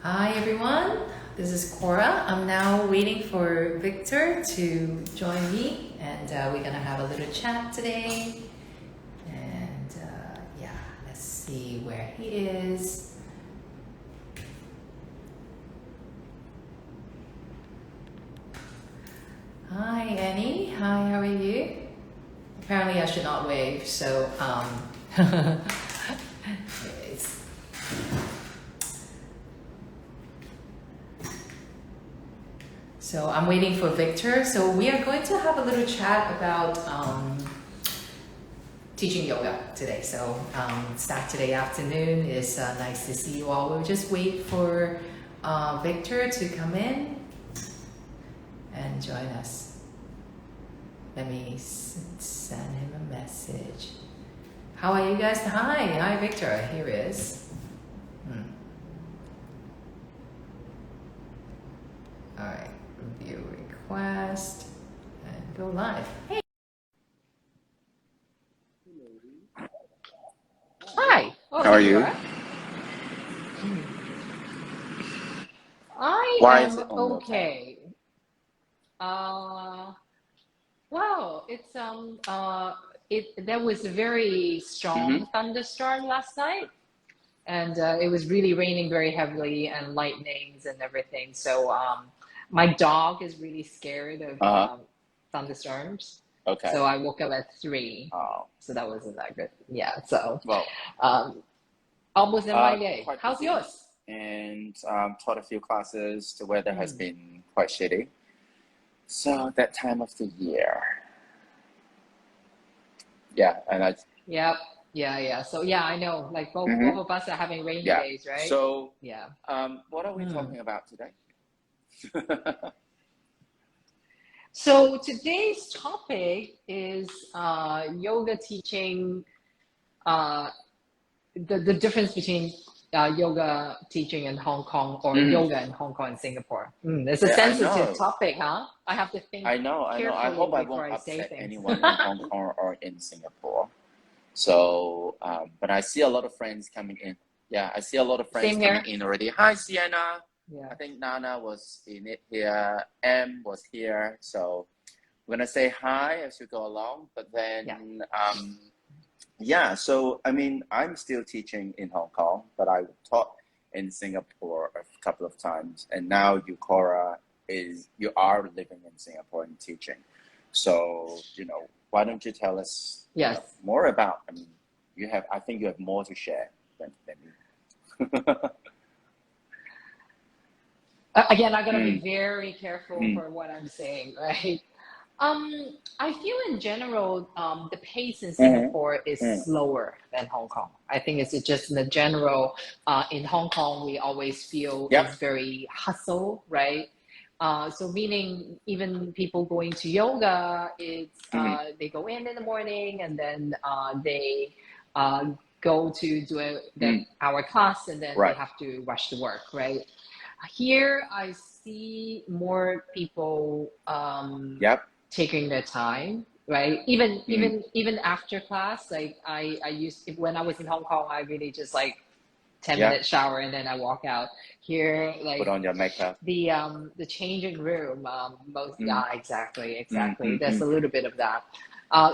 Hi everyone, this is Cora. I'm now waiting for Victor to join me, and we're gonna have a little chat today. And yeah, let's see where he is. Hi Annie, hi, how are you? Apparently I should not wave, so anyways. So I'm waiting for Victor. So we are going to have a little chat about teaching yoga today. So Saturday afternoon is nice to see you all. We'll just wait for Victor to come in and join us. Let me send him a message. How are you guys? Hi Victor. Here he is. All right, review request and go live. Hey. Hi. Oh, How are here you you? are. I Why is am it on your tab? okay. Wow, there was a very Mm-hmm. strong thunderstorm last night, and it was really raining very heavily and lightnings and everything. So my dog is really scared of Uh-huh. thunderstorms. So Okay. I woke up at 3. Oh, So that wasn't that good. Yeah, so well, um, almost in my day. quite How's busy yours? and taught a few classes. The weather has Mm. been quite shitty. So that time of the year. Yeah, and I Yep. Yeah. So yeah, I know. Like both mm-hmm. of us are having rainy Yeah. days, right? So Yeah. what are we Mm. talking about today? So today's topic is yoga teaching, uh, the difference between yoga teaching in Hong Kong or Mm-hmm. yoga in Hong Kong and Singapore. It's a Yeah, I sensitive know. topic, huh? I have to think I know. I carefully hope I before won't I say upset things. anyone in Hong Kong or in Singapore. So, but I see a lot of friends coming in. Yeah, I see a lot of friends Same coming here. in already. Hi, Sienna. Yeah. I think Nana was in it here. M was here. So we're gonna say hi as we go along. But Yeah. then, yeah. So I mean, I'm still teaching in Hong Kong, but I taught in Singapore a couple of times, and now you, Cora, you are living in Singapore and teaching. So why don't you tell us Yes. more about? I mean, I think you have more to share than me. Again, I gotta be Mm, very careful mm, for what I'm saying, right? I feel in general, the pace in mm, Singapore is mm. slower than Hong Kong. I think it's just in the general, in Hong Kong, we always feel Yep. it's very hustle, right? So meaning even people going to yoga, Mm, they go in the morning and then they uh, go to do their mm. hour class and then they Right. have to rush to work, right? Here, I see more people Yep. taking their time, right? Even Mm. even even after class, like I used when I was in Hong Kong, I really just like 10 Yep. minute shower and then I walk out. Here, Put like on your makeup. the changing room, most Mm, yeah, mm, exactly. mm, There's mm, a little bit of that.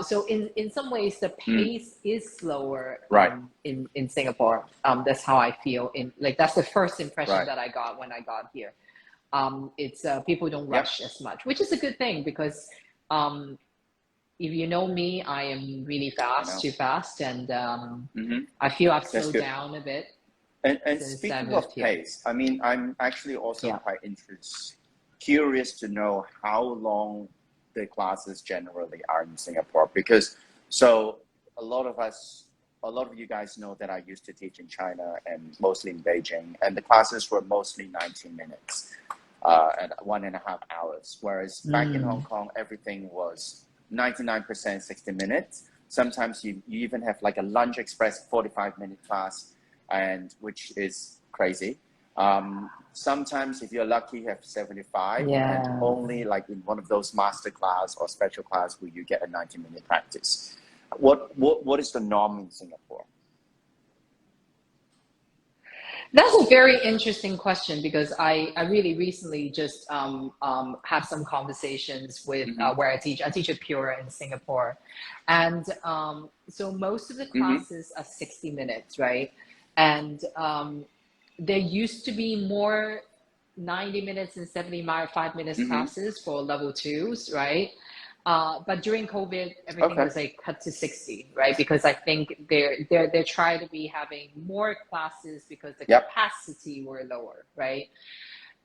So in some ways, the mm. pace is slower Right. in Singapore. That's how I feel. In like that's the first impression Right. that I got when I got here. It's people don't Yep. rush as much, which is a good thing because um, if you know me, I am really I fast, know. too fast, and Mm-hmm. I feel I've That's slowed good. down a bit And since I speaking moved of here. pace, I mean, I'm actually also Yeah. quite curious to know how long the classes generally are in Singapore. Because so a lot of us, a lot of you guys know that I used to teach in China and mostly in Beijing, and the classes were mostly 90 minutes and 1.5 hours. Whereas back in Hong Mm. Kong, everything was 99% 60 minutes. Sometimes you even have like a lunch express 45-minute class, and which is crazy. Sometimes, if you're lucky, you have 75, and Yeah. only like in one of those master class or special class where you get a 90-minute practice. What is the norm in Singapore? That's a very interesting question because I really recently just had some conversations with Mm-hmm. where I teach. I teach at Pure in Singapore, and so most of the Mm-hmm. classes are 60 minutes, right? And there used to be more 90 minutes and 75 minutes Mm-hmm. classes for level twos, right? But during COVID, everything Okay. was like cut to 60, right? Because I think they're trying to be having more classes because the Yep. capacity were lower, right?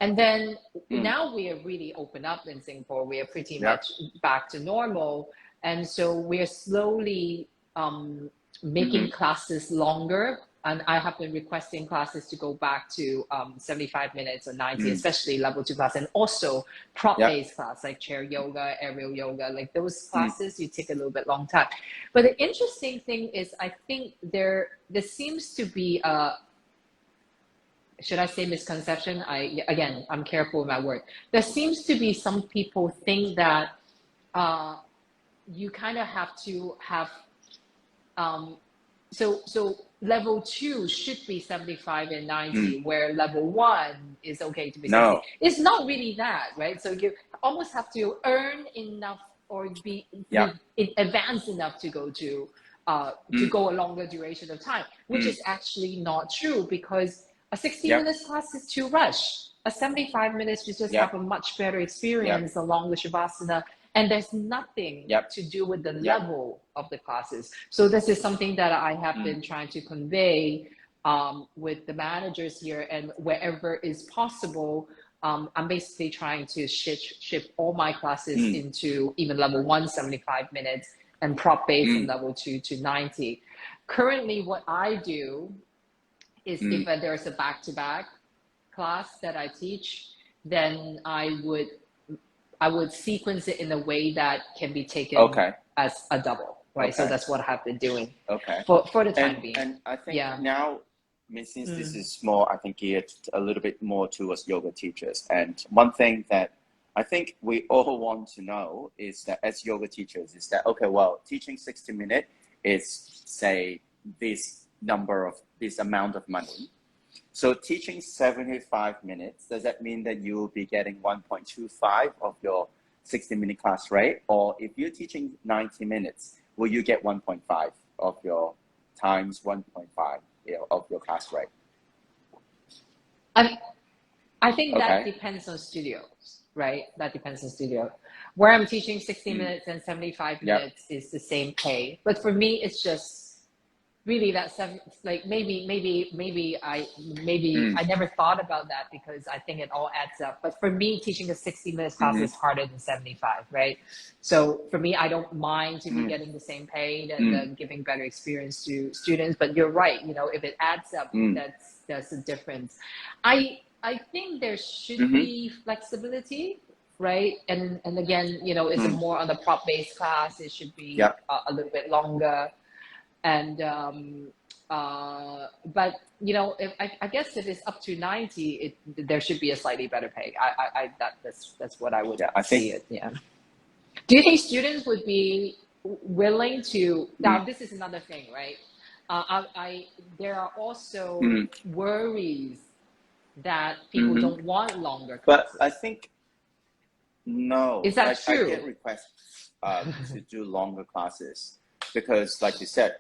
And then Mm. now we are really open up in Singapore. We are pretty Yep. much back to normal, and so we are slowly Mm-hmm. making classes longer. And I have been requesting classes to go back to 75 minutes or 90, Mm. especially level two class, and also Yep. prop-based class like chair yoga, aerial yoga, like those Mm. classes you take a little bit long time. But the interesting thing is, I think there seems to be a, should I say misconception? I'm careful with my word. There seems to be some people think that uh, you kind of have to have um, so level two should be 75 and Mm. 90, where level one is okay to be 60. No. It's not really that, right? So you almost have to earn enough or be Yep. in advance enough to Mm. go a longer duration of time, which Mm. is actually not true because a 60 Yep. minutes class is too rush. A 75 minutes, you just have Yep. a much better Yep. experience along with Shavasana, and there's nothing Yep. to do with the Yep. level of the classes. So this is something that I have Mm. been trying to convey with the managers here, and wherever is possible, I'm basically trying to shift all my classes Mm. into even level one, 75 minutes, and prop based from Mm. level two to 90. Currently, what I do is if Mm. there's a back-to-back class that I teach, then I would sequence it in a way that can be taken Okay. as a double, right? So Okay. that's what I have been doing Okay. for the time being. And I think Yeah. now, I mean, since this Mm. is more, I think geared a little bit more towards yoga teachers. And one thing that I think we all want to know is that as yoga teachers, is that okay? Well, teaching 60 minutes is say this amount of money. So teaching 75 minutes, does that mean that you will be getting 1.25 of your 60-minute class rate? Or if you're teaching 90 minutes, will you get 1.5 of your times 1.5 of your class rate? I I think that Okay. depends on studios, right? That depends on studio. Where I'm teaching 60 Mm. minutes and 75 Yep. minutes is the same pay. But for me, it's just really that seven, like maybe Mm. I never thought about that because I think it all adds up. But for me, teaching a 60 minutes class Mm-hmm. is harder than 75, right? So for me, I don't mind to be Mm. getting the same paid and Mm. then giving better experience to students. But you're right, if it adds up, Mm. that's a difference. I think there should Mm-hmm. be flexibility, right? And again, it's a Mm. more on the prop based class. It should be Yep. a little bit longer, and but if I guess if it's up to 90, there should be a slightly better pay. That's what I would Yeah, I think. see it. Yeah. Do you think students would be willing to? Now, Mm. this is another thing, right? There are also Mm. worries that people Mm-hmm. don't want longer But I classes. think no, Is that like I true? get requests to do longer classes because, like you said,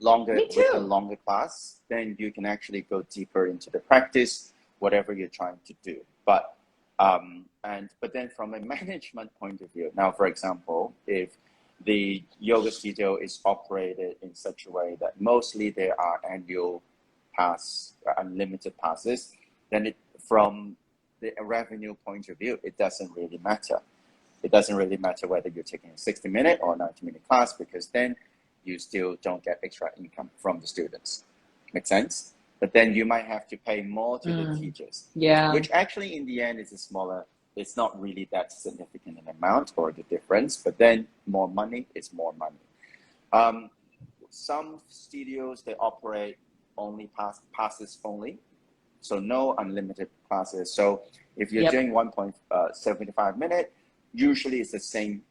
longer Me with a too. longer class, then you can actually go deeper into the practice, whatever you're trying to do. But then from a management point of view, now for example, if the yoga studio is operated in such a way that mostly there are annual pass, unlimited passes, then from the revenue point of view, it doesn't really matter. It doesn't really matter whether you're taking a 60-minute or 90-minute class because then you still don't get extra income from the students. Make sense? But then you might have to pay more to the teachers, Yeah. which actually in the end is it's not really that significant an amount or the difference, but then more money is more money. Some studios, they operate only passes only. So no unlimited classes. So if you're Yep. doing 1.75 minute, usually it's the same,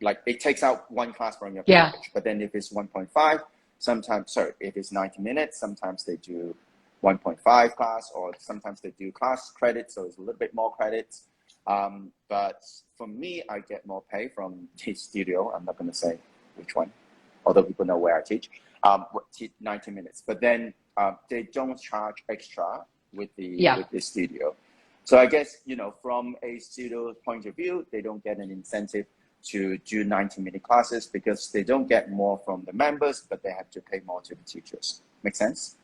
like it takes out one class from your Yeah. package. But then if it's 1.5, Sometimes, sorry, if it's 90 minutes, sometimes they do 1.5 class, or sometimes they do class credits, so it's a little bit more credits. But for me, I get more pay from the studio. I'm not going to say which one, although people know where I teach. 90 minutes, but then they don't charge extra with the studio. So I guess, you know, from a studio point of view, they don't get an incentive to do 90-minute classes because they don't get more from the members, but they have to pay more to the teachers. Make sense?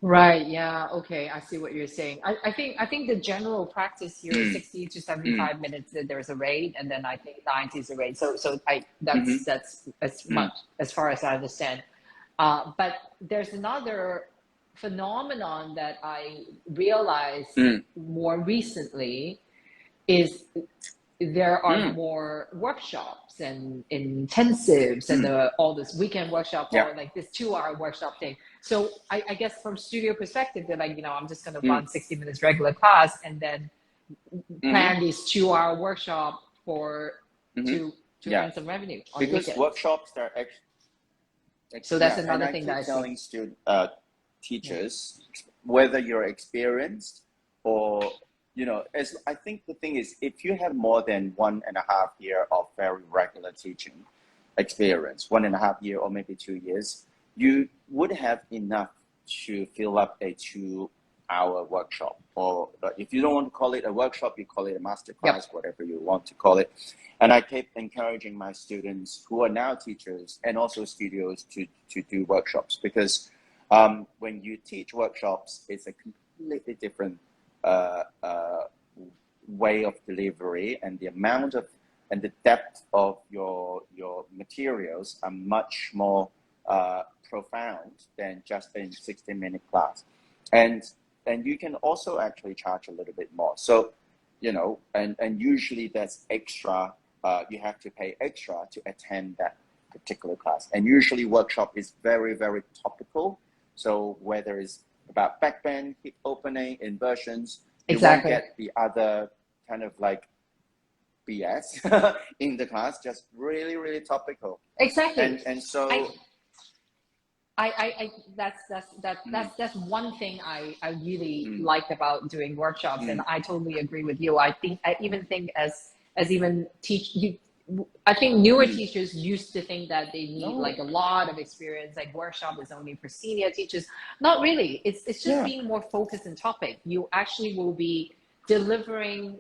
Right. Yeah. Okay. I see what you're saying. I think the general practice here is 60 to 75 minutes that there's a rate, and then I think 90 is a rate. So that's as much as far as I understand. But there's another phenomenon that I realized more recently is there are more workshops and intensives and all this weekend workshop or like this 2-hour workshop thing. So I guess from studio perspective, they're like, you know, I'm just going to run 60 minutes regular class and then plan this 2-hour workshop for to earn some revenue on because weekends. workshops are so that's another and thing I that I keep telling see. Teachers, whether you're experienced or, you know, as I think the thing is, if you have more than 1.5 years of very regular teaching experience, 1.5 years or maybe 2 years, you would have enough to fill up a 2-hour workshop. Or if you don't want to call it a workshop, you call it a master class, whatever you want to call it. And I keep encouraging my students who are now teachers and also studios to do workshops, because when you teach workshops, it's a completely different way of delivery, and the amount of and the depth of your materials are much more profound than just a 60-minute class, and you can also actually charge a little bit more. So, you know, and usually that's extra. You have to pay extra to attend that particular class, and usually workshop is very, very topical. So whether it's about backbend, hip opening, inversions, you won't get the other kind of like BS in the class, just really, really topical. Exactly. And so that's one thing I really like about doing workshops, and I totally agree with you. I even think as even I think newer teachers used to think that they need like a lot of experience, like workshop is only for senior teachers. Not really. It's just being more focused in topic. You actually will be delivering,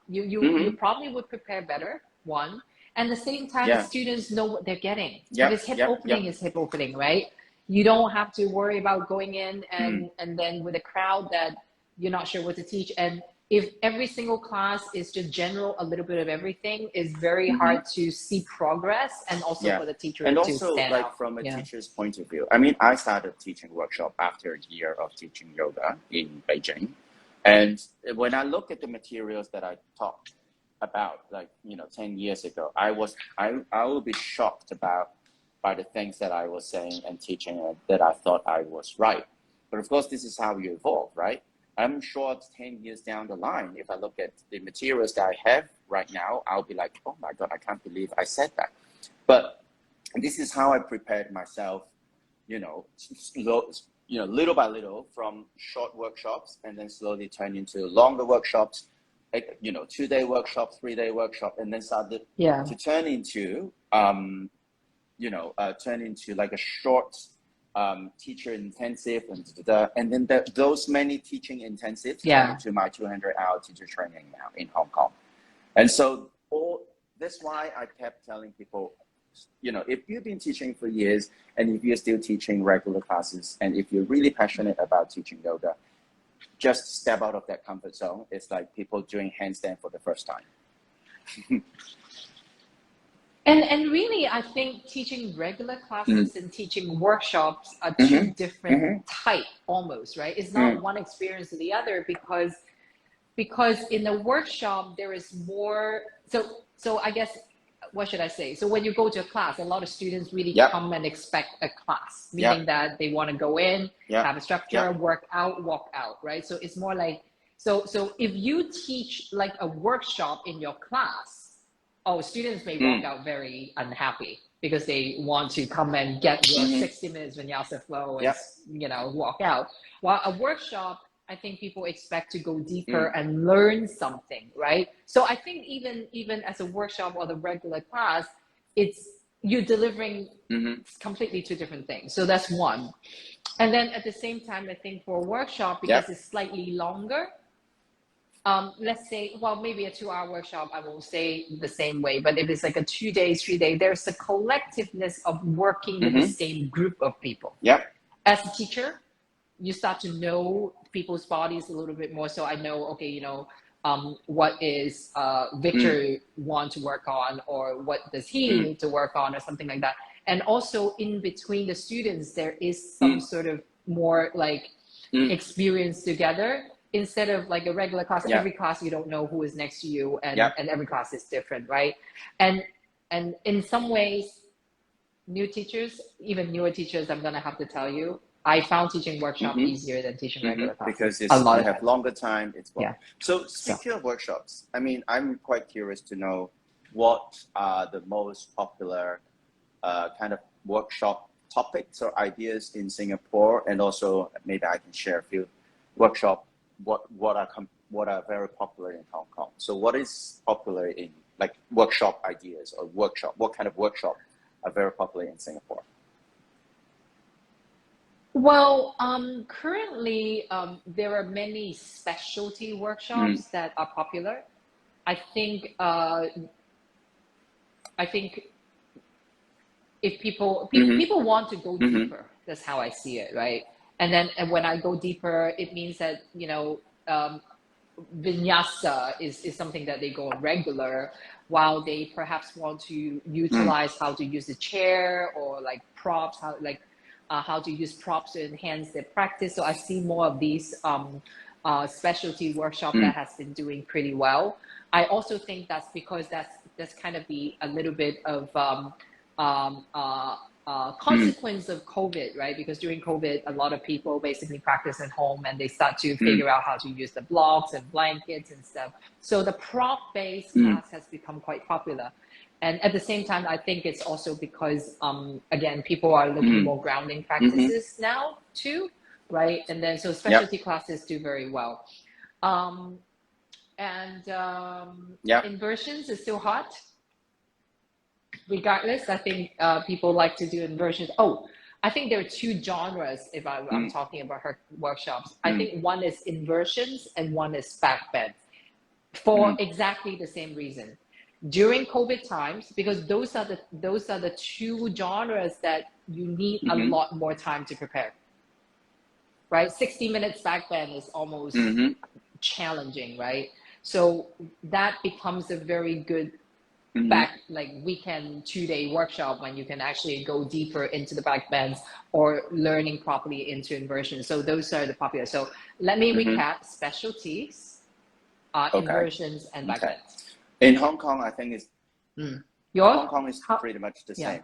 you probably would prepare better, one. And at the same time, the students know what they're getting. Because hip opening is hip opening, right? You don't have to worry about going in and then with a crowd that you're not sure what to teach. And if every single class is just general, a little bit of everything, is very hard to see progress, and also for the teacher and to also stand like out. from a teacher's point of view. I mean, I started teaching workshop after a year of teaching yoga in Beijing, and when I look at the materials that I taught about, like, you know, 10 years ago, I will be shocked by the things that I was saying and teaching that I thought I was right. But of course, this is how you evolve, right? I'm sure 10 years down the line, if I look at the materials that I have right now, I'll be like, oh my God, I can't believe I said that. But this is how I prepared myself, you know, little by little, from short workshops, and then slowly turn into longer workshops, like, you know, 2-day workshop, 3-day workshop, and then started to turn into, turn into like a short teacher intensive, and then those many teaching intensives turn into my 200-hour teacher training now in Hong Kong. And so that's why I kept telling people, you know, if you've been teaching for years and if you're still teaching regular classes, and if you're really passionate about teaching yoga, just step out of that comfort zone. It's like people doing handstand for the first time. And really, I think teaching regular classes and teaching workshops are two different type almost, right? It's not one experience or the other, because in the workshop there is more. So I guess, what should I say? So when you go to a class, a lot of students really come and expect a class, meaning that they want to go in, have a structure, work out, walk out, right? So it's more like, so if you teach like a workshop in your class, students may walk out very unhappy because they want to come and get your 60 minutes vinyasa flow and walk out. While a workshop, I think people expect to go deeper and learn something, right? So I think even as a workshop or the regular class, you're delivering completely two different things. So that's one. And then at the same time, I think for a workshop, because it's slightly longer, let's say, well, maybe a 2-hour workshop, I won't say the same way, but if it's like a 2 days, 3 day, there's a collectiveness of working with the same group of people. As a teacher, you start to know people's bodies a little bit more. So I know, okay, what is Victor want to work on, or what does he need to work on, or something like that. And also in between the students, there is some sort of more like experience together, instead of like a regular class. Every class, you don't know who is next to you, and every class is different, right? And in some ways, new teachers, even newer teachers, I'm gonna have to tell you, I found teaching workshop easier than teaching regular classes. Because you have longer time. So speaking of workshops, I mean, I'm quite curious to know what are the most popular kind of workshop topics or ideas in Singapore, and also maybe I can share a few workshop what are very popular in Hong Kong. So what is popular in like workshop ideas, or what kind of workshop are very popular in Singapore? Well, currently there are many specialty workshops that are popular. I think if people want to go deeper, that's how I see it, right? And then when I go deeper, it means that vinyasa is something that they go on regular, while they perhaps want to utilize how to use the chair, or like props, how to use props to enhance their practice. So I see more of these specialty workshop that has been doing pretty well. I also think that's because that's kind of a little bit of consequence of COVID, right? Because during COVID, a lot of people basically practice at home, and they start to figure out how to use the blocks and blankets and stuff. So the prop-based class has become quite popular. And at the same time, I think it's also because, again, people are looking more grounding practices now too, right? And then so specialty classes do very well. Inversions is still hot. Regardless, I think people like to do inversions. Oh, I think there are two genres if I'm talking about her workshops. I think one is inversions and one is backbend, for exactly the same reason. During COVID times, because those are the two genres that you need a lot more time to prepare, right? 60 minutes backbend is almost challenging, right? So that becomes a very good weekend 2-day workshop, when you can actually go deeper into the backbends or learning properly into inversion. So those are the popular. So let me recap: specialties, inversions, and backbends. In Hong Kong, I think it's Hong Kong is pretty much the same.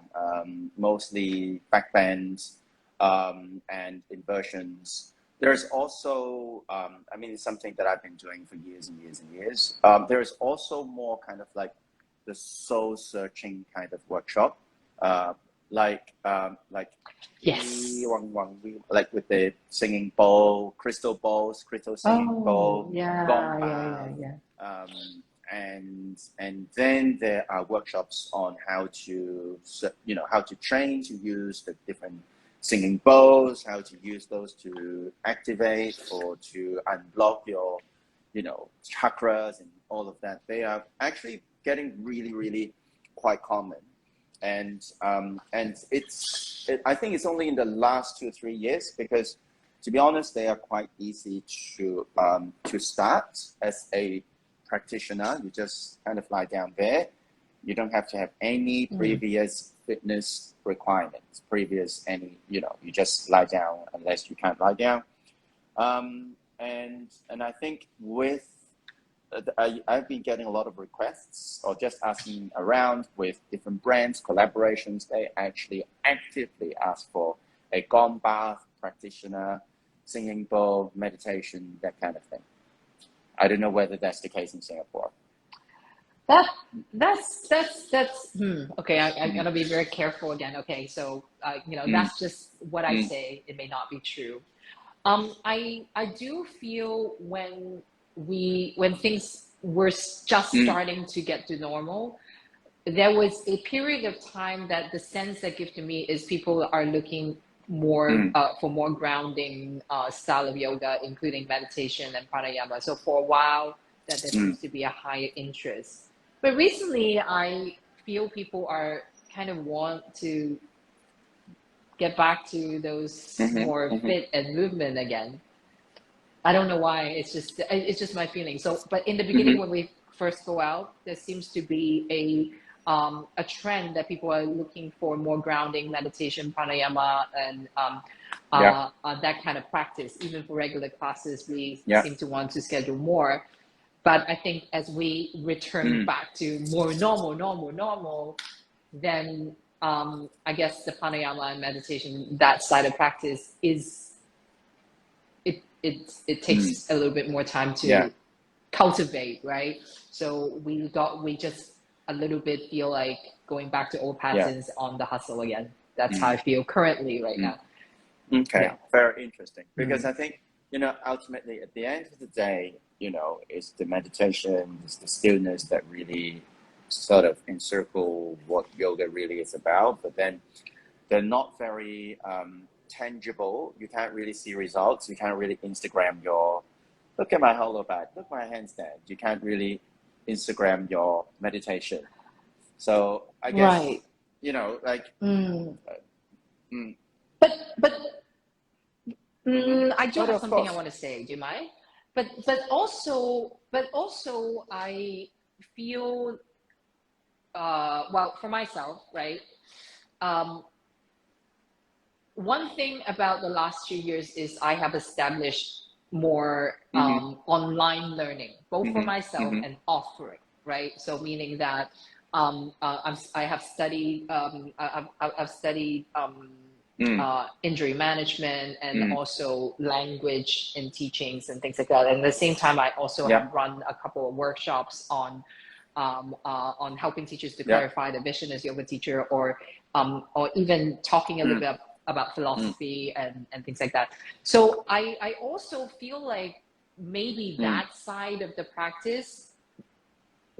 Mostly backbends and inversions. There's also, I mean, it's something that I've been doing for years and years and years. There's also more kind of like the soul searching kind of workshop, like with the singing bowl, crystal bowls, crystal singing bowl, gong bath. And then there are workshops on how to train to use the different singing bowls, how to use those to activate or to unblock your chakras and all of that. They are actually getting really, really quite common, and I think it's only in the last 2 or 3 years, because to be honest, they are quite easy to start as a practitioner. You just kind of lie down there. You don't have to have any previous fitness requirements, you just lie down unless you can't lie down. And I think with I've been getting a lot of requests, or just asking around with different brands, collaborations. They actually actively ask for a gong bath practitioner, singing bowl, meditation, that kind of thing. I don't know whether that's the case in Singapore. That okay. I'm gonna be very careful again. Okay, so you know, that's just what I say. It may not be true. I do feel when things were just starting to get to normal, there was a period of time that the sense that gives to me is people are looking more for more grounding style of yoga, including meditation and pranayama. So for a while, that there seems to be a higher interest. But recently, I feel people are kind of want to get back to those more fit and movement again. I don't know why. It's just my feeling. So, but in the beginning, when we first go out, there seems to be a trend that people are looking for more grounding meditation, pranayama, and that kind of practice. Even for regular classes, we seem to want to schedule more. But I think as we return back to more normal, then I guess the pranayama and meditation, that side of practice it takes a little bit more time to cultivate, right? So we just a little bit feel like going back to old patterns on the hustle again. That's how I feel currently right now. Okay, very interesting. Because I think, you know, ultimately at the end of the day, you know, it's the meditation, it's the stillness that really sort of encircle what yoga really is about. But then they're not very tangible. You can't really see results. You can't really Instagram your, look at my hollow back, look at my handstand. You can't really Instagram your meditation. So I guess, you know, like. But I do have something I want to say. Do you mind? But also I feel well for myself, right? One thing about the last few years is I have established more online learning, both for myself and offering, right? So meaning that I have studied I've studied injury management and also language and teachings and things like that. And at the same time, I also have run a couple of workshops on helping teachers to clarify the vision as yoga teacher, or even talking a little bit about philosophy and things like that. So I also feel like maybe that side of the practice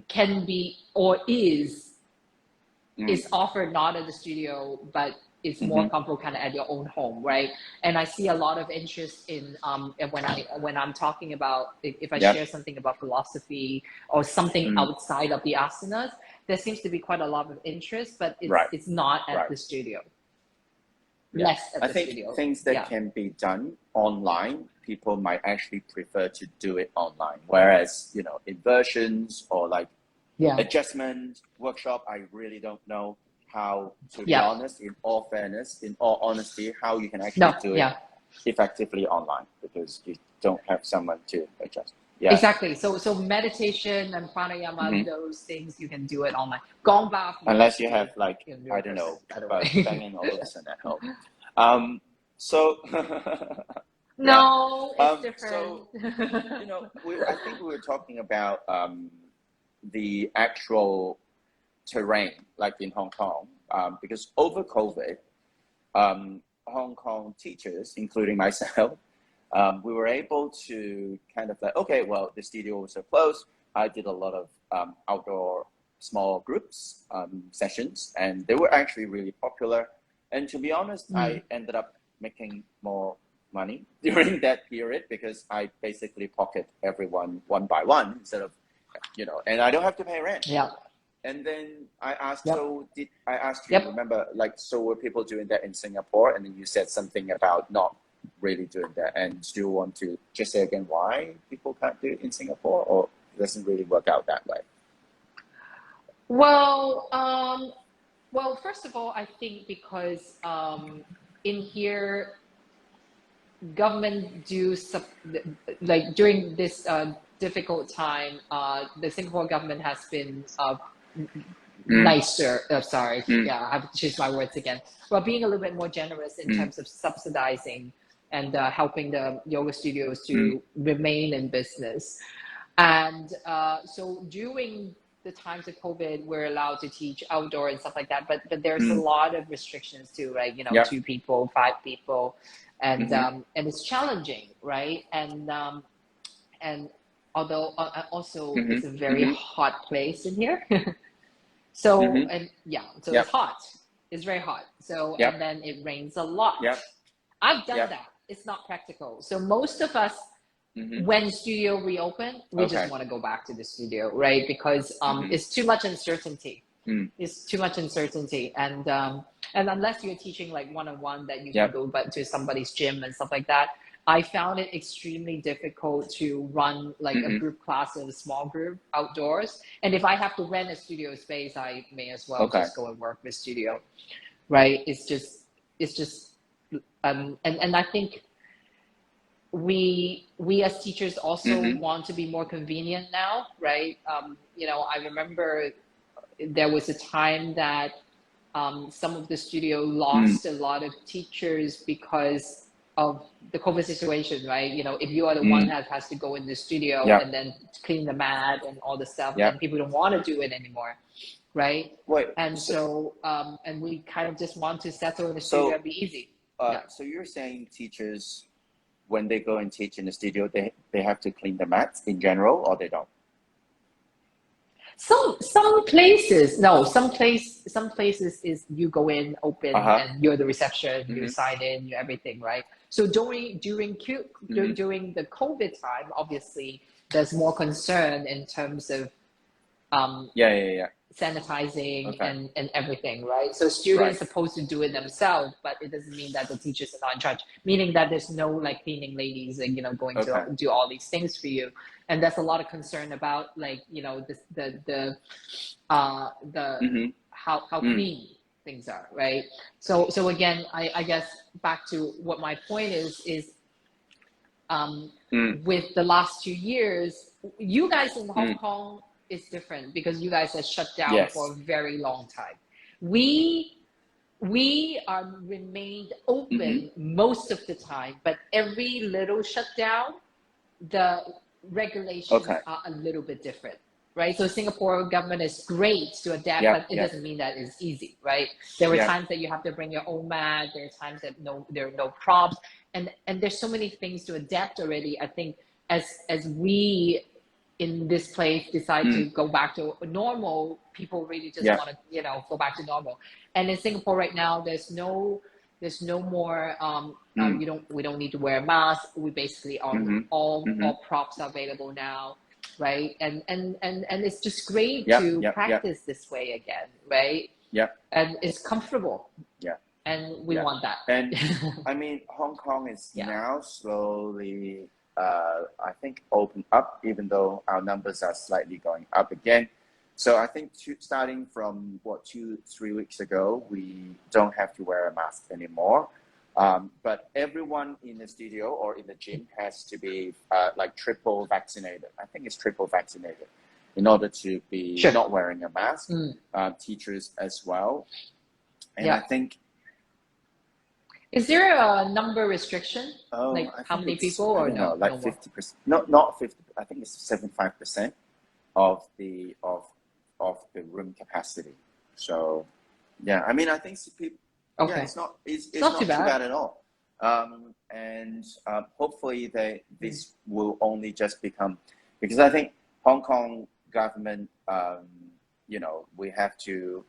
can be or is offered not at the studio, but it's more comfortable kind of at your own home, right? And I see a lot of interest in when I'm talking about if I share something about philosophy or something outside of the asanas, there seems to be quite a lot of interest, but it's not at the studio. Less at the studio. I think things that can be done online, people might actually prefer to do it online. Whereas, you know, inversions or like adjustment workshop, I really don't know how, to be honest, in all fairness, in all honesty, how you can actually do it effectively online, because you don't have someone to adjust. Exactly. So meditation and pranayama, those things you can do it online. Gong bath. Unless you have like, I don't know, but banging Olufsen at home. No, it's different. So, you know, I think we were talking about the actual terrain, like in Hong Kong, because over COVID, Hong Kong teachers, including myself, we were able to kind of like, okay, well, the studios are closed. I did a lot of outdoor small groups sessions, and they were actually really popular. And to be honest, I ended up making more money during that period because I basically pocket everyone one by one instead of, you know, and I don't have to pay rent. And then I asked, so I asked you, remember, like, so were people doing that in Singapore? And then you said something about not really doing that, and do you want to just say again why people can't do it in Singapore, or it doesn't really work out that way? Well, first of all, I think because in here, government like during this difficult time, the Singapore government has been nicer. Sorry, I have to choose my words again. Well, being a little bit more generous in terms of subsidizing and helping the yoga studios to remain in business. And so during the times of COVID, we're allowed to teach outdoor and stuff like that, but there's a lot of restrictions too, right? You know, 2 people, 5 people, and it's challenging, right? And although also it's a very hot place in here, so and so it's hot, it's very hot. So and then it rains a lot. I've done that. It's not practical. So most of us, when studio reopen, we just want to go back to the studio, right? Because it's too much uncertainty. It's too much uncertainty, and unless you're teaching like one-on-one, that you can go back to somebody's gym and stuff like that. I found it extremely difficult to run like a group class in a small group outdoors. And if I have to rent a studio space, I may as well just go and work with studio, right? It's just and I think we as teachers also want to be more convenient now, right? You know, I remember there was a time that some of the studio lost a lot of teachers because of the COVID situation, right? You know, if you are the one that has to go in the studio and then clean the mat and all the stuff, and people don't want to do it anymore, right? And so and we kind of just want to settle in the studio and be easy. So you're saying teachers, when they go and teach in the studio, they have to clean the mats in general, or they don't? Some places, no. Some places is you go in, open, and you're the reception. You sign in, you everything, right? So during the COVID time, obviously, there's more concern in terms of sanitizing and everything, right? So students are supposed to do it themselves, but it doesn't mean that the teachers are not in charge, meaning that there's no like cleaning ladies and, you know, going to do all these things for you. And there's a lot of concern about, like, you know, how clean things are, right? So again, I guess back to what my point is with the last 2 years, you guys in Hong Kong is different because you guys are shut down for a very long time. We are remained open most of the time, but every little shutdown, the regulations are a little bit different, right? So Singapore government is great to adapt, but it doesn't mean that it's easy, right? There were times that you have to bring your own mat. There are times that there are no props, and there's so many things to adapt already. I think as we in this place decide to go back to normal, people really just want to, you know, go back to normal. And in Singapore right now, there's no more we don't need to wear a mask. We basically all props are available now, right? And it's just great to practice this way again, right? And it's comfortable. And we want that. And I mean, Hong Kong is now slowly I think open up, even though our numbers are slightly going up again. So I think starting from 2-3 weeks ago, we don't have to wear a mask anymore. But everyone in the studio or in the gym has to be like triple vaccinated. I think it's triple vaccinated in order to be not wearing a mask. Teachers as well. And I think. Is there a number restriction? Like how many people, or no? Like 50%. Not 50. I think it's 75% of the room capacity. So yeah, I mean, I think people. It's not too bad at all. And hopefully this will only just become, because I think Hong Kong government, you know, we have to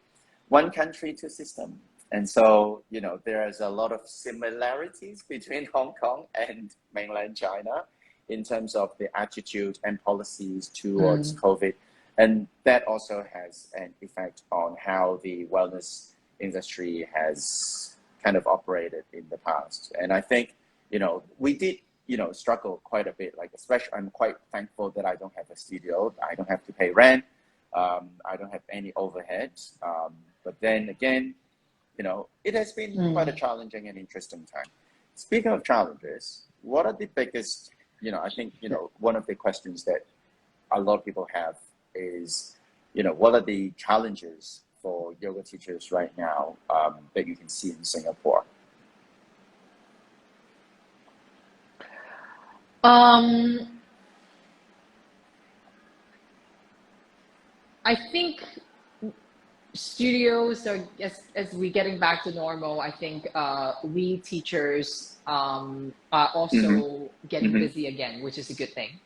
one country, two system. And so, you know, there is a lot of similarities between Hong Kong and mainland China in terms of the attitude and policies towards COVID. And that also has an effect on how the wellness industry has kind of operated in the past. And I think, you know, we did, you know, struggle quite a bit. Like, especially, I'm quite thankful that I don't have a studio. I don't have to pay rent. I don't have any overheads. But then again, you know, it has been quite a challenging and interesting time. Speaking of challenges, what are the biggest, you know, I think, you know, one of the questions that a lot of people have is, you know, what are the challenges for yoga teachers right now that you can see in Singapore? I think studios are, as we're getting back to normal, I think we teachers are also getting busy again, which is a good thing.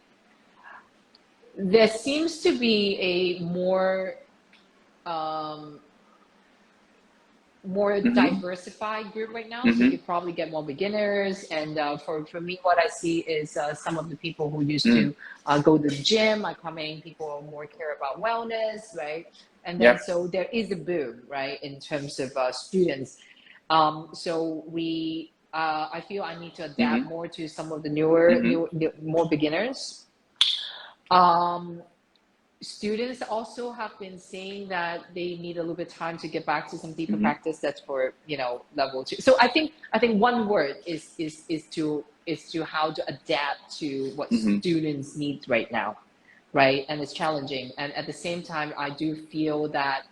There seems to be a more diversified group right now, so you probably get more beginners, and for me, what I see is some of the people who used to go to the gym are coming. People more care about wellness, right? And then so there is a boom, right, in terms of students. So we I feel I need to adapt more to some of the new more beginners. Students also have been saying that they need a little bit of time to get back to some deeper practice. That's for level 2. So I think one word is to how to adapt to what students need right now, right? And it's challenging. And at the same time, I do feel that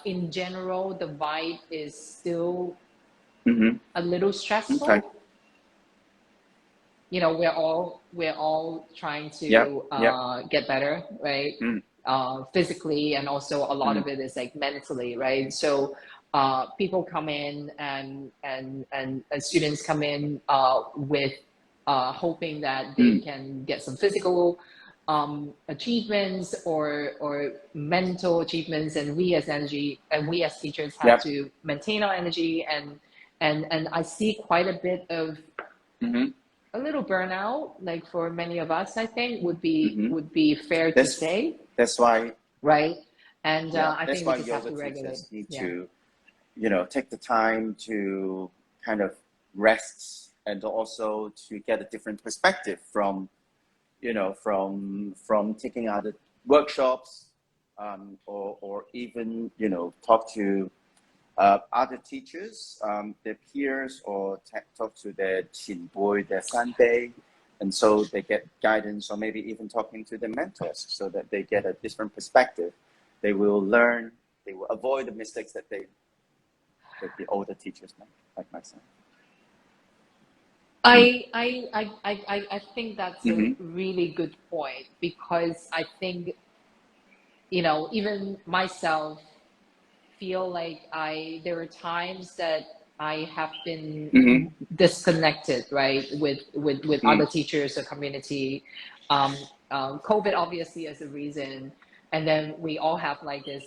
in general the vibe is still a little stressful. Okay. We're all trying to get better, right? Physically, and also a lot of it is like mentally, right? So people come in and students come in with hoping that they can get some physical achievements or mental achievements, and we as teachers have to maintain our energy, and I see quite a bit of a little burnout, like for many of us, I think would be fair to say. That's why, right? And I that's think why we just have to yoga regulate. teachers need to, take the time to kind of rest, and also to get a different perspective from taking other workshops, or even talk to other teachers, their peers, or talk to their 前辈, their Sunday, and so they get guidance, or maybe even talking to their mentors, so that they get a different perspective. They will learn, they will avoid the mistakes that the older teachers make, like myself. I think that's a really good point, because I think even myself feel like there are times that I have been disconnected, right, with other teachers or community. COVID obviously is a reason, and then we all have like this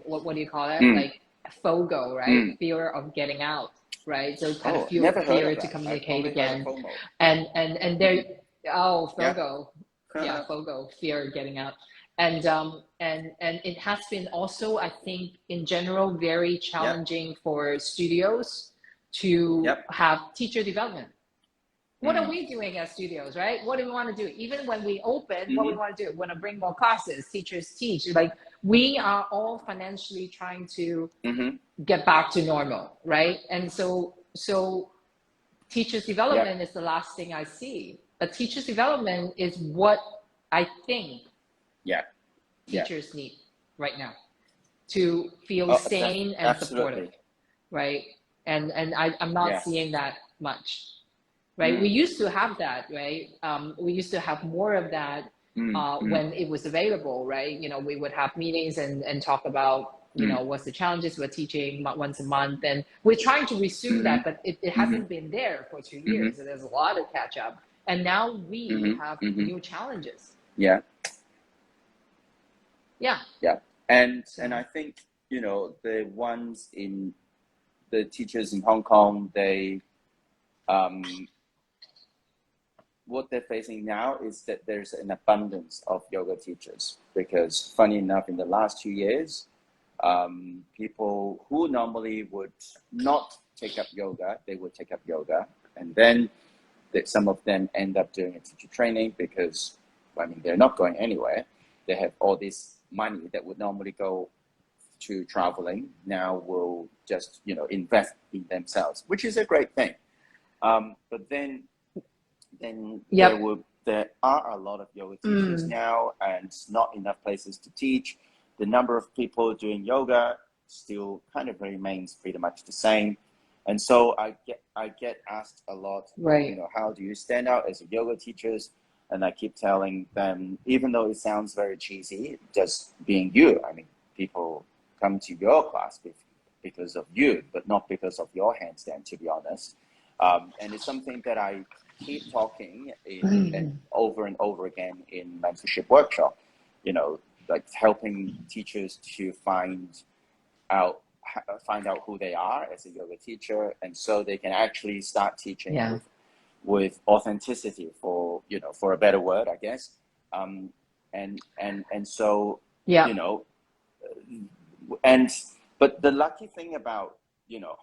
what do you call it, like FOGO, right? Fear of getting out, right? So kind of fear to communicate again, and there FOGO, FOGO, fear of getting out. And it has been also, I think, in general, very challenging for studios to have teacher development. What are we doing as studios, right? What do we want to do? Even when we open, what we want to do? We want to bring more classes, teachers teach. Like, we are all financially trying to get back to normal, right? And so teachers development is the last thing I see. But teachers development is what I think teachers need right now to feel sane and supportive, right? And I'm not seeing that much, right? We used to have that, right? We used to have more of that when it was available, right? We would have meetings and talk about what's the challenges we're teaching once a month, and we're trying to resume that, but it hasn't been there for 2 years, so there's a lot of catch up, and now we have new challenges. And I think the ones in the teachers in Hong Kong, they what they're facing now is that there's an abundance of yoga teachers, because funny enough, in the last 2 years, people who normally would not take up yoga, they would take up yoga, and then some of them end up doing a teacher training, because they're not going anywhere. They have all this money that would normally go to traveling, now will just invest in themselves, which is a great thing. But then there are a lot of yoga teachers now, and not enough places to teach. The number of people doing yoga still kind of remains pretty much the same. And so I get asked a lot, right? How do you stand out as a yoga teachers? And I keep telling them, even though it sounds very cheesy, just being you. I mean, people come to your class because of you, but not because of your handstand, to be honest. And it's something that I keep talking and over again in mentorship workshop, you know, like helping teachers to find out who they are as a yoga teacher, and so they can actually start teaching with authenticity, for a better word, I guess. And so you know, but the lucky thing about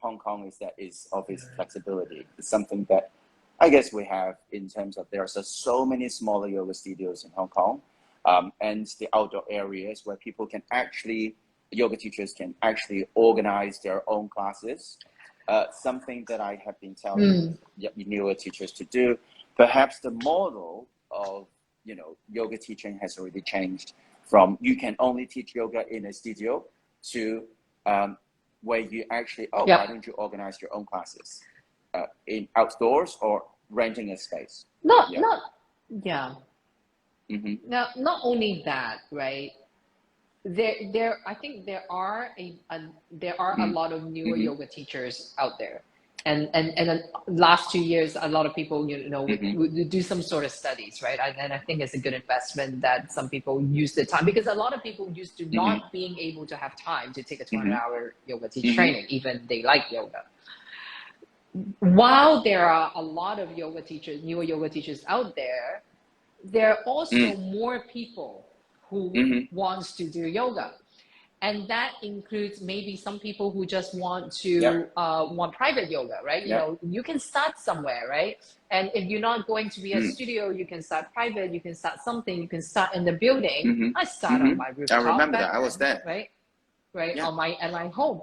Hong Kong is that is obvious flexibility. It's something that I guess we have in terms of there's so many smaller yoga studios in Hong Kong, and the outdoor areas where people can actually, yoga teachers can actually organize their own classes. Something that I have been telling newer teachers to do. Perhaps the model of yoga teaching has already changed from you can only teach yoga in a studio to where you actually why don't you organize your own classes in outdoors or renting a space? Not only that, right? I think there are a lot of newer yoga teachers out there, and the last 2 years, a lot of people would do some sort of studies, right? And I think it's a good investment that some people use the time, because a lot of people used to not being able to have time to take a 200-hour yoga teacher training, even they like yoga. While there are a lot of yoga teachers, newer yoga teachers out there, there are also more people who wants to do yoga, and that includes maybe some people who just want to want private yoga, right? You can start somewhere, right? And if you're not going to be a studio, you can start private, you can start something, you can start in the building. I start on my rooftop. I remember that. I was there. Right at my home.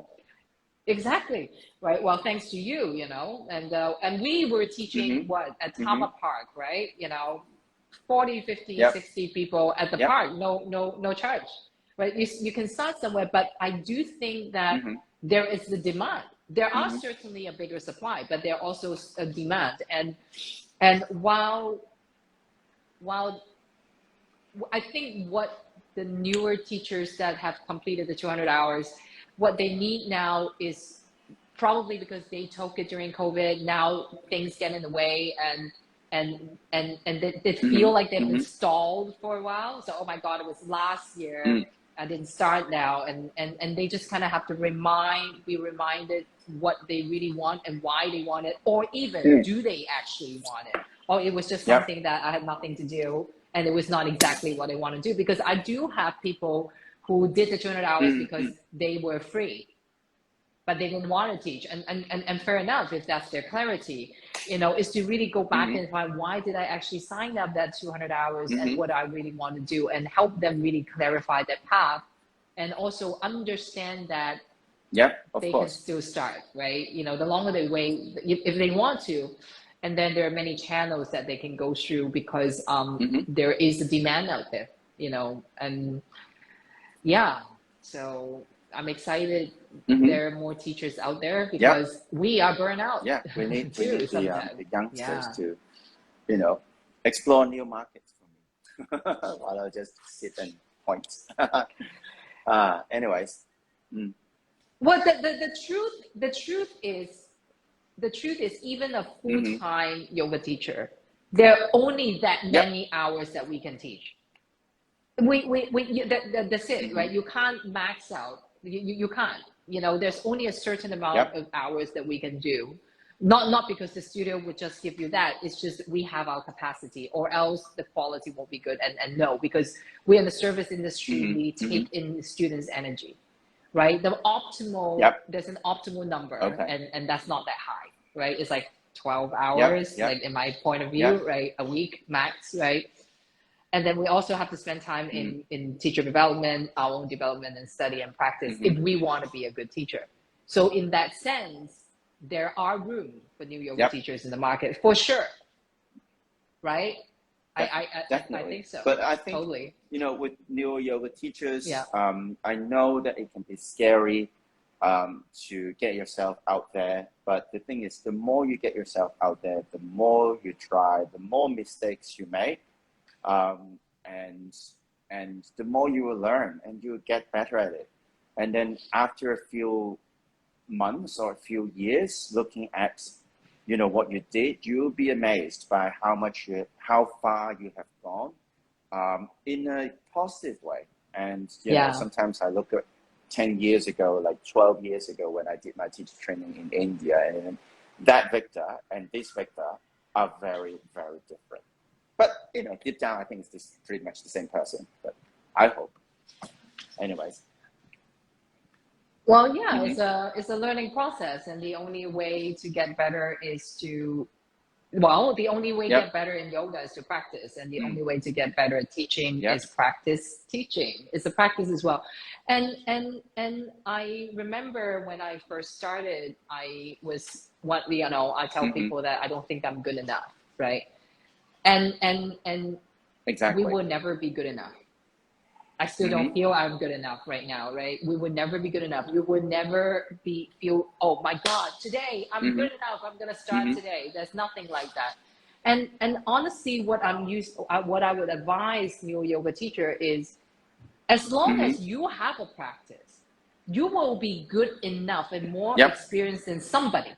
Exactly. Right. Well, thanks to you, and we were teaching at Tama Park, right? 40, 50, 60 people at the park, no charge, right? You can start somewhere, but I do think that there is the demand. There are certainly a bigger supply, but there are also a demand. And while I think what the newer teachers that have completed the 200 hours, what they need now is probably because they took it during COVID, now things get in the way, and they feel like they've been stalled for a while. So, oh my God, it was last year, I didn't start now, and they just kind of have to be reminded what they really want and why they want it, or even do they actually want it, or it was just something that I had nothing to do, and it was not exactly what I want to do. Because I do have people who did the 200 hours because they were free, but they didn't want to teach, and fair enough if that's their clarity, is to really go back and find, why did I actually sign up that 200 hours and what I really want to do, and help them really clarify that path, and also understand that they can still start, right? The longer they wait, if they want to, and then there are many channels that they can go through, because there is a demand out there, and so I'm excited there are more teachers out there, because we are burnt out. We need the youngsters to explore new markets for me while I just sit and point. Anyways. Well, the truth is, even a full-time yoga teacher, there are only that many hours that we can teach. That's it, right? You can't max out. You can't. There's only a certain amount of hours that we can do. Not because the studio would just give you that. It's just we have our capacity, or else the quality won't be good. And no, because we're in the service industry, we take in the students' energy, right? The optimal, there's an optimal number, and that's not that high, right? It's like 12 hours, like in my point of view, right? A week max, right? And then we also have to spend time in teacher development, our own development and study and practice, if we want to be a good teacher. So in that sense, there are room for new yoga teachers in the market, for sure. Right? I think so. But I think, totally. With new yoga teachers, I know that it can be scary to get yourself out there. But the thing is, the more you get yourself out there, the more you try, the more mistakes you make, and the more you will learn, and you will get better at it. And then after a few months or a few years looking at, you know, what you did, you'll be amazed by how far you have gone, in a positive way. And you know, sometimes I look at 10 years ago, like 12 years ago, when I did my teacher training in India, and that Victor and this Victor are very, very different. But you know, deep down, I think it's pretty much the same person. But I hope. Anyways. Well, yeah, it's a learning process, and the only way to get better is to, well, the only way to get better in yoga is to practice, and the only way to get better at teaching is practice teaching. It's a practice as well. And I remember when I first started, I was I tell people that I don't think I'm good enough, right? And Exactly. we will never be good enough. I still don't feel I'm good enough right now, right? We would never be good enough. You would never feel, oh my God, today I'm good enough. I'm gonna start today. There's nothing like that. And honestly, what I would advise new yoga teacher is, as long as you have a practice, you will be good enough and more experienced than somebody.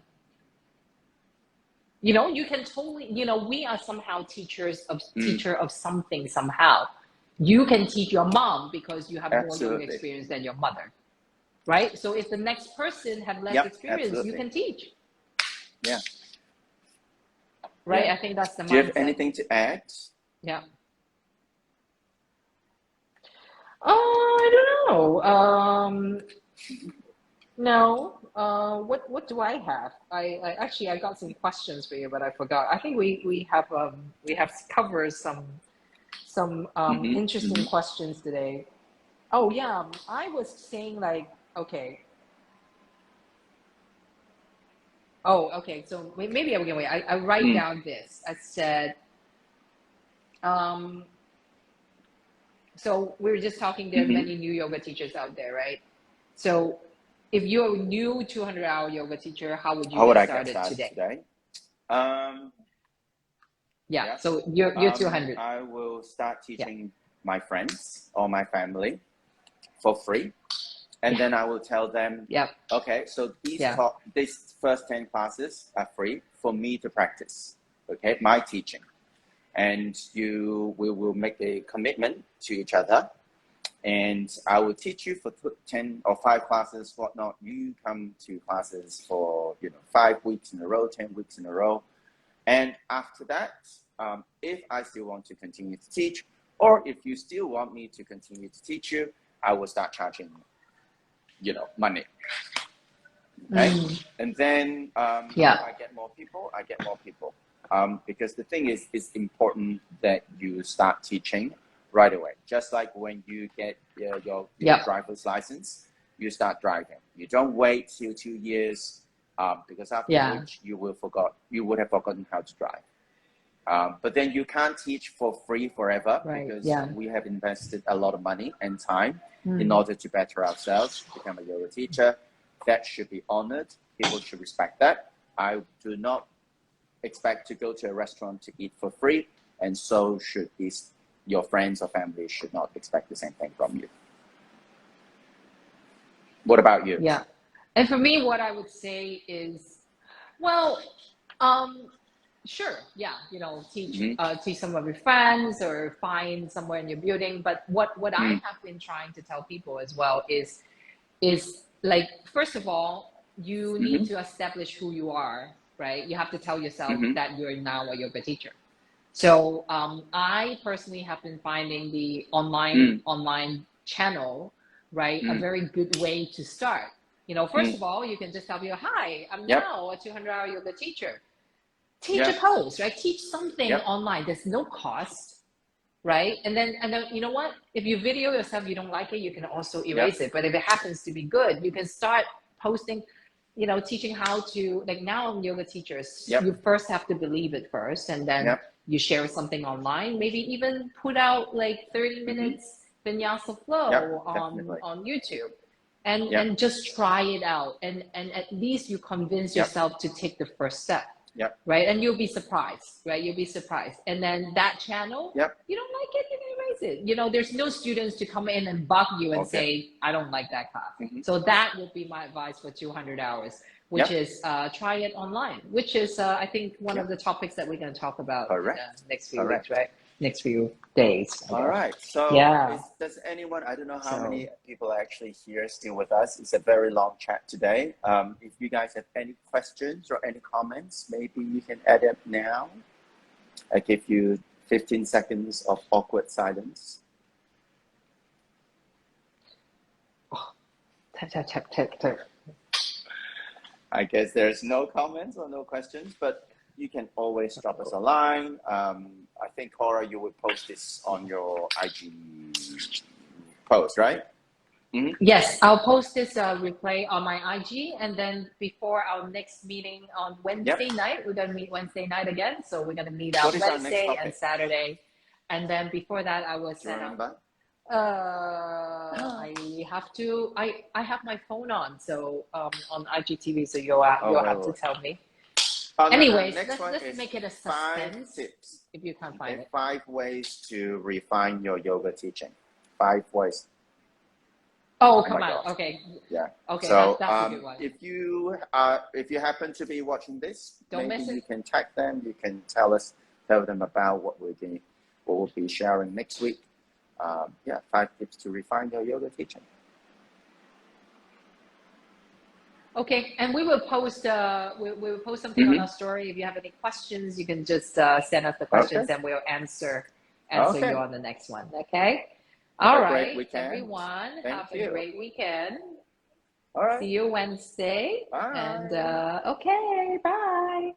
You know, you can totally, you know, we are somehow teacher of something somehow. You can teach your mom because you have more yoga experience than your mother, right? So if the next person have less experience, you can teach. Yeah. Right? Yeah. I think that's the mindset. Do you have anything to add? Yeah. I don't know. No. What do I have? I actually I got some questions for you, but I forgot. I think we have covered some interesting questions today. Oh yeah, I was saying like, okay. Oh, okay. So maybe I can wait. I write down this. I said, so we were just talking. There are many new yoga teachers out there, right? So if you're a new 200-hour yoga teacher, how would you get started today? Yeah. So you're 200. I will start teaching my friends or my family for free. And then I will tell them, okay, so these first 10 classes are free for me to practice, okay, my teaching. And we will make a commitment to each other. And I will teach you for 10 or 5 classes, whatnot. You come to classes for, 5 weeks in a row, 10 weeks in a row. And after that, if I still want to continue to teach, or if you still want me to continue to teach you, I will start charging money. Okay? And then if I get more people, I get more people. Because the thing is, it's important that you start teaching right away. Just like when you get your driver's license, you start driving. You don't wait till 2 years, because after which you would have forgotten how to drive. But then you can't teach for free forever, because we have invested a lot of money and time in order to better ourselves, become a yoga teacher. That should be honored. People should respect that. I do not expect to go to a restaurant to eat for free, and so should your friends or family should not expect the same thing from you. What about you? Yeah. And for me, what I would say is, well, sure, yeah, teach some of your friends or find somewhere in your building. But what I have been trying to tell people as well is like, first of all, you need to establish who you are, right? You have to tell yourself that you're now a yoga teacher. So I personally have been finding the online channel, right, a very good way to start. First of all, you can just tell people, hi, I'm now a 200-hour yoga teacher. Teach a pose, right? Teach something online. There's no cost, right? And then you know what? If you video yourself, you don't like it, you can also erase it. But if it happens to be good, you can start posting, teaching how to, like, now yoga teachers, you first have to believe it first, and then you share something online, maybe even put out like 30 minutes vinyasa flow on YouTube. And just try it out, and at least you convince yourself to take the first step. Yep. right? And you'll be surprised, right? You'll be surprised. And then that channel, Yep. you don't like it, you can erase it. You know, there's no students to come in and bug you and say, I don't like that class. So that would be my advice for 200 hours, which is try it online, which is, I think, one of the topics that we're going to talk about in the next few weeks, right? Next few days. All right. So does anyone, I don't know how many people are actually here still with us. It's a very long chat today. If you guys have any questions or any comments, maybe you can add it now. I give you 15 seconds of awkward silence. Oh, tap. I guess there's no comments or no questions, but you can always drop us a line. I think, Cora, you would post this on your IG post, right? Yes, I'll post this replay on my IG, and then before our next meeting on Wednesday night, we're going to meet Wednesday night again. So we're going to meet out Wednesday and Saturday. And then before that, I will set up. I have my phone on, so on IGTV, so you'll have to tell me. Anyways, let's make it a suspense. 5 tips. If you can't find it. 5 ways to refine your yoga teaching. 5 ways. Oh, come on. God. Okay. Yeah. Okay. So that's a good one. if you happen to be watching this, don't maybe miss it. You can tag them. You can tell them about what we'll be sharing next week. 5 tips to refine your yoga teaching. Okay, and we will post we will post something on our story. If you have any questions, you can just send us the questions and we'll answer you on the next one. Okay. All right, everyone. Have a great weekend. All right. See you Wednesday. Bye. And okay, bye.